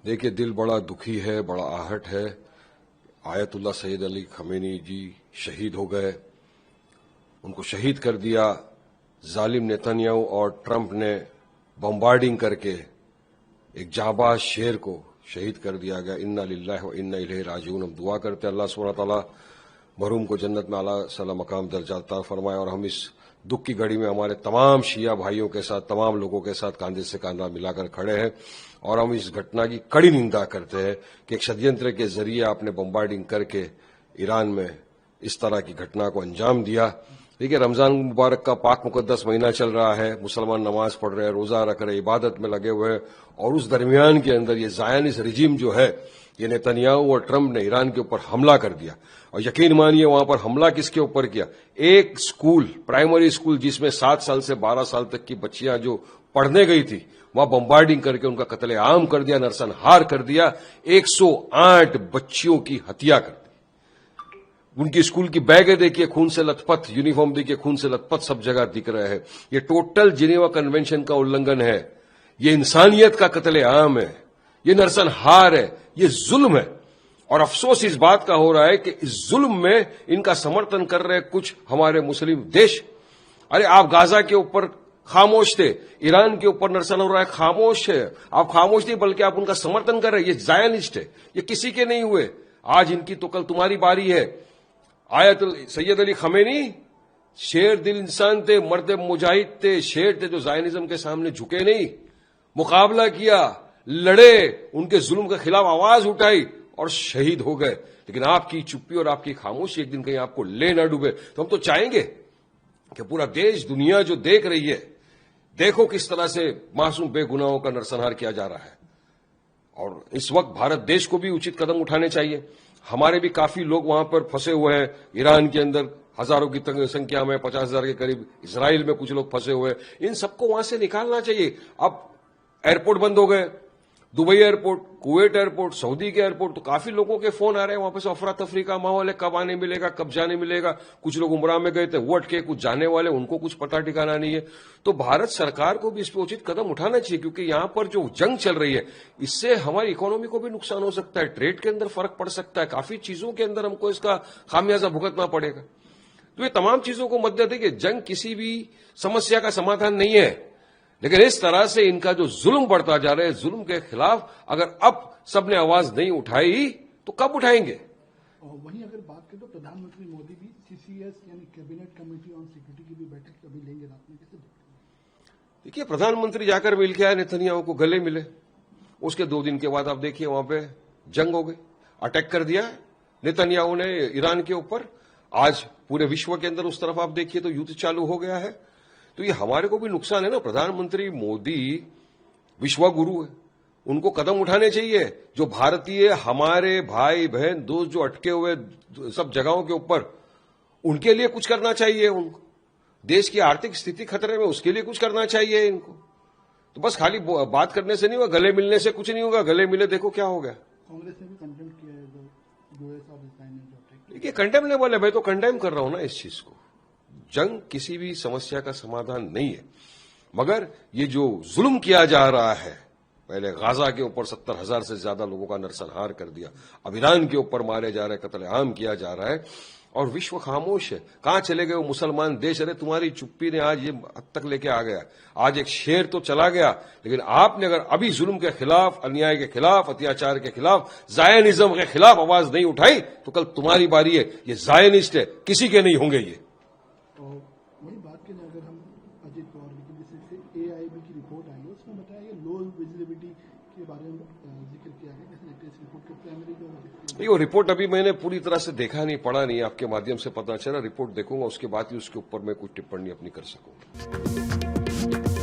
देखिए, दिल बड़ा दुखी है, बड़ा आहट है। आयतुल्लाह सैयद अली खमेनी जी शहीद हो गए, उनको शहीद कर दिया। जालिम नेतन्याहू और ट्रंप ने बम्बार्डिंग करके एक जाबाज शेर को शहीद कर दिया गया। इन्ना लिल्लाहि व इन्ना इलैहि राजिऊन। हम दुआ करते हैं अल्लाह सुब्हानहू व तआला मरहूम को जन्नत में आला सला मकाम दर्जा अता फरमाए, और हम इस दुख की घड़ी में हमारे तमाम शिया भाइयों के साथ, तमाम लोगों के साथ कांधे से कांधा मिलाकर खड़े हैं। और हम इस घटना की कड़ी निंदा करते हैं कि एक षड्यंत्र के जरिए आपने बम्बार्डिंग करके ईरान में इस तरह की घटना को अंजाम दिया। देखिए, रमजान मुबारक का पाक मुकद्दस महीना चल रहा है, मुसलमान नमाज पढ़ रहे हैं, रोजा रख रहे हैं, इबादत में लगे हुए हैं, और उस दरमियान के अंदर ये ज़ायनिस्ट रिजीम जो है, ये नेतन्याहू और ट्रंप ने ईरान के ऊपर हमला कर दिया। और यकीन मानिए वहां पर हमला किसके ऊपर किया? एक स्कूल, प्राइमरी स्कूल, जिसमें 7 साल से 12 साल तक की बच्चियां जो पढ़ने गई थी, वहां बम्बार्डिंग करके उनका कत्ले-आम कर दिया, नरसंहार कर दिया। 108 बच्चियों की हत्या कर दी। उनकी स्कूल की बैगें देखिए खून से लथपथ, यूनिफॉर्म देखिए खून से लथपथ सब जगह दिख रहे हैं। ये टोटल जिनेवा कन्वेंशन का उल्लंघन है, ये इंसानियत का कत्ले-आम है, ये नरसंहार है, ये जुल्म है। और अफसोस इस बात का हो रहा है कि इस जुल्म में इनका समर्थन कर रहे कुछ हमारे मुस्लिम देश। अरे, आप गाजा के ऊपर खामोश थे, ईरान के ऊपर नरसन हो रहा है, खामोश है। आप खामोश नहीं, बल्कि आप उनका समर्थन कर रहे हैं। ये ज़ायनिस्ट है, ये किसी के नहीं हुए। आज इनकी तो कल तुम्हारी बारी है। आयतुल्लाह सैयद अली खमेनी शेर दिल इंसान थे, मर्द मुजाहिद थे, शेर थे जो ज़ायनिज्म के सामने झुके नहीं, मुकाबला किया, लड़े, उनके जुल्म के खिलाफ आवाज उठाई और शहीद हो गए। लेकिन आपकी चुप्पी और आपकी खामोशी एक दिन कहीं आपको ले ना डूबे। तो हम तो चाहेंगे कि पूरा देश, दुनिया जो देख रही है, देखो किस तरह से मासूम बेगुनाहों का नरसंहार किया जा रहा है। और इस वक्त भारत देश को भी उचित कदम उठाने चाहिए। हमारे भी काफी लोग वहां पर फंसे हुए हैं, ईरान के अंदर हजारों की संख्या में, 50,000 के करीब इजराइल में कुछ लोग फंसे हुए हैं। इन सबको वहां से निकालना चाहिए। अब एयरपोर्ट बंद हो गए, Dubai airport, Kuwait airport, Saudi के एयरपोर्ट, तो काफी लोगों के फोन आ रहे हैं, वहां पर अफरा तफरी का माहौल है, कब आने मिलेगा, कब जाने मिलेगा। कुछ लोग उमरा में गए थे, वो अटके, कुछ जाने वाले, उनको कुछ पता ठिकाना नहीं है। तो भारत सरकार को भी इस पर उचित कदम उठाना चाहिए, क्योंकि यहां पर जो जंग चल रही है, इससे हमारी इकोनॉमी को भी नुकसान हो सकता है, ट्रेड के अंदर फर्क पड़ सकता है, काफी चीजों के अंदर हमको इसका खामियाजा भुगतना पड़ेगा। तो ये तमाम चीजों को मद्दे देखिए, जंग किसी भी समस्या का समाधान नहीं है, लेकिन इस तरह से इनका जो जुल्म बढ़ता जा रहा है, जुल्म के खिलाफ अगर अब सबने आवाज नहीं उठाई तो कब उठाएंगे? और वहीं अगर बात करें तो प्रधानमंत्री मोदी भी सीसीएस यानी कैबिनेट कमेटी ऑन सिक्योरिटी की भी बैठक अभी लेंगे रात में, कैसे देखिए, प्रधानमंत्री जाकर मिल के आए, नेतन्याहू को गले मिले, उसके 2 दिन के बाद आप देखिए वहां पे जंग हो गई, अटैक कर दिया नेतन्याहू ने ईरान के ऊपर। आज पूरे विश्व के अंदर उस तरफ आप देखिए तो युद्ध चालू हो गया है। तो ये हमारे को भी नुकसान है ना। प्रधानमंत्री मोदी विश्व गुरु है, उनको कदम उठाने चाहिए। जो भारतीय हमारे भाई बहन दोस्त जो अटके हुए सब जगहों के ऊपर, उनके लिए कुछ करना चाहिए। उनको देश की आर्थिक स्थिति खतरे में, उसके लिए कुछ करना चाहिए इनको। तो बस खाली बात करने से नहीं होगा, गले मिलने से कुछ नहीं होगा। गले मिले, देखो क्या हो गया। कांग्रेस ने भी कंडेम किया है देखिए, कंडेमनेबल है, मैं तो कंडेम कर रहा हूं ना इस चीज को। जंग किसी भी समस्या का समाधान नहीं है, मगर ये जो जुल्म किया जा रहा है, पहले गाजा के ऊपर 70,000 से ज्यादा लोगों का नरसंहार कर दिया, अब ईरान के ऊपर मारे जा रहे, कत्लेआम किया जा रहा है, और विश्व खामोश है। कहां चले गए वो मुसलमान देश? अरे, तुम्हारी चुप्पी ने आज ये हद तक लेके आ गया। आज एक शेर तो चला गया, लेकिन आपने अगर अभी जुल्म के खिलाफ, अन्याय के खिलाफ, अत्याचार के खिलाफ, ज़ायनिज्म के खिलाफ आवाज नहीं उठाई तो कल तुम्हारी बारी है। ये ज़ायनिस्ट है, किसी के नहीं होंगे ये। और वही बात करें, अगर हम अजित पवार की जैसे एआईबी की रिपोर्ट आई है, उसमें बताया गया लो विजिबिलिटी के बारे में जिक्र किया गया। कैसे लगता है इस रिपोर्ट के प्राइमरी जो वो रिपोर्ट अभी मैंने पूरी तरह से देखा नहीं, पढ़ा नहीं, आपके माध्यम से पता चला। रिपोर्ट देखूंगा, उसके बाद ही उसके ऊपर मैं कुछ टिप्पणी अपनी कर सकूंगा।